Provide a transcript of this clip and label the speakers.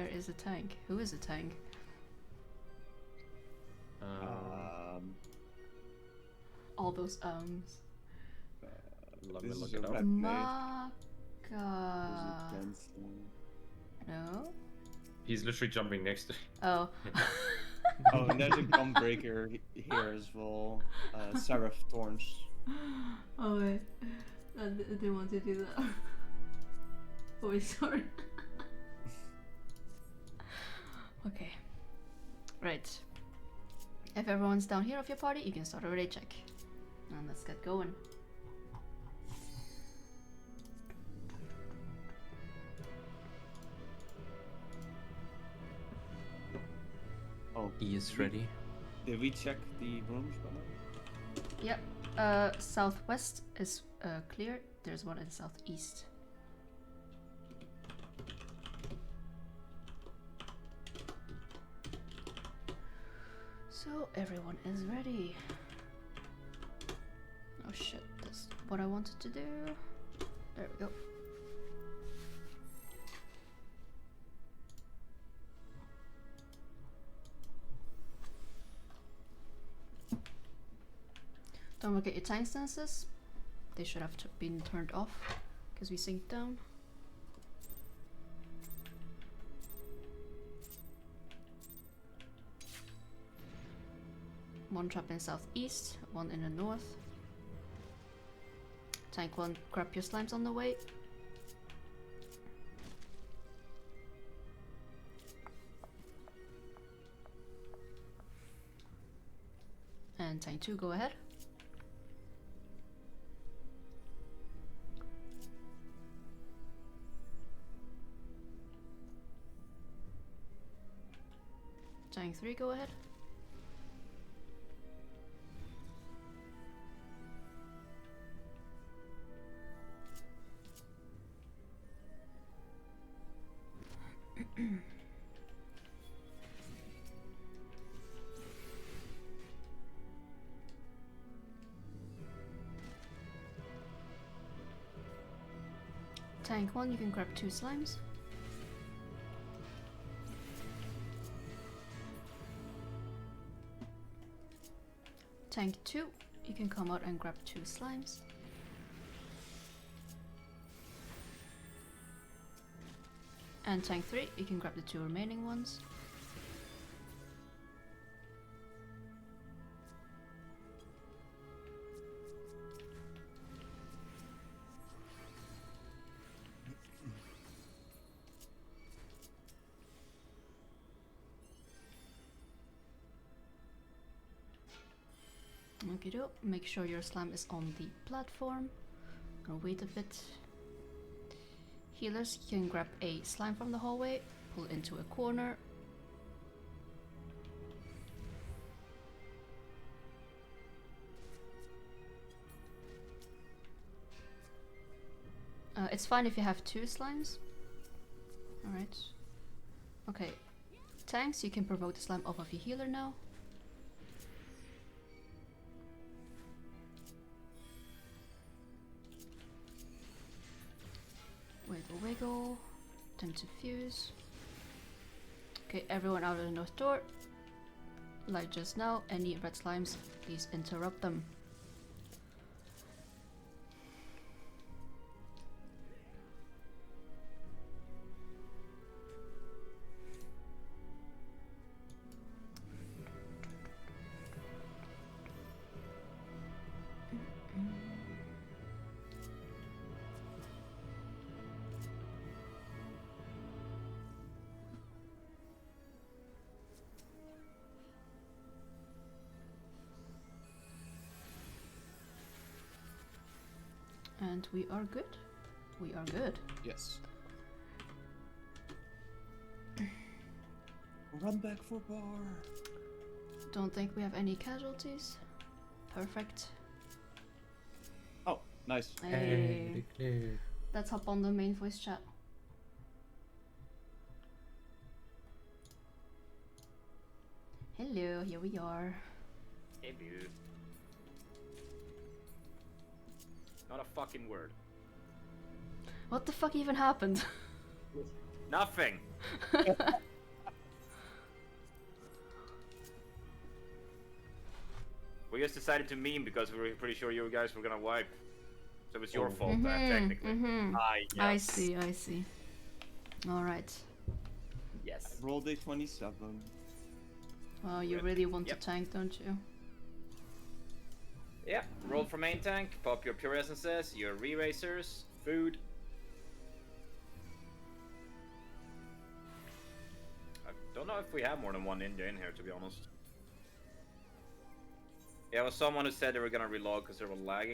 Speaker 1: Where is a tank? Who is a tank? All those
Speaker 2: Let me
Speaker 3: This
Speaker 2: look
Speaker 3: is
Speaker 2: it
Speaker 3: a
Speaker 2: up.
Speaker 3: red nade.
Speaker 1: Maka. No?
Speaker 2: He's literally jumping next to
Speaker 1: Oh.
Speaker 3: Oh, and there's a gunbreaker here as well. Seraph Thorns.
Speaker 1: Oh wait. I didn't want to do that. Oh wait, sorry. Okay. Right. If everyone's down here of your party, you can start a raid check. And let's get going.
Speaker 3: Oh,
Speaker 4: He is ready.
Speaker 3: did we check the rooms, by the way?
Speaker 1: Yep. Southwest is clear. There's one in southeast. So everyone is ready. Oh shit, that's what I wanted to do. There we go. Don't forget your time stances. They should have been turned off because we synced down. One trap in southeast, one in the north. Tank 1, grab your slimes on the way. And tank 2, go ahead. Tank 3, go ahead. Tank 1, you can grab 2 slimes. Tank 2, you can come out and grab 2 slimes. And tank 3, you can grab the 2 remaining ones. Okay, make sure your slime is on the platform. I'll wait a bit. Healers, you can grab a slime from the hallway, pull it into a corner. It's fine if you have 2 slimes. Alright. Okay. Tanks, you can provoke the slime off of your healer now. Wiggle, wiggle. Time to fuse. Okay, everyone out of the north door. Like just now, any red slimes, please interrupt them. And we are good. We are good.
Speaker 3: Yes. Run back for bar.
Speaker 1: Don't think we have any casualties. Perfect.
Speaker 3: Oh, nice.
Speaker 1: Hey. Let's hop on the main voice chat. Hello, here we are.
Speaker 2: Hey, dude. Not a fucking word.
Speaker 1: What the fuck even happened?
Speaker 2: Nothing. We just decided to meme because we were pretty sure you guys were gonna wipe. So it was your fault, technically. Ah, yes.
Speaker 1: I see, I see. Alright.
Speaker 2: Yes.
Speaker 3: Rolled a 27.
Speaker 1: Well, you
Speaker 2: Good.
Speaker 1: really want
Speaker 2: Yep.
Speaker 1: to tank, don't you?
Speaker 2: Yeah, roll for main tank, pop your pure essences, your re-racers, food. I don't know if we have more than one ninja in here, to be honest. Yeah, it was someone who said they were gonna relog because they were lagging.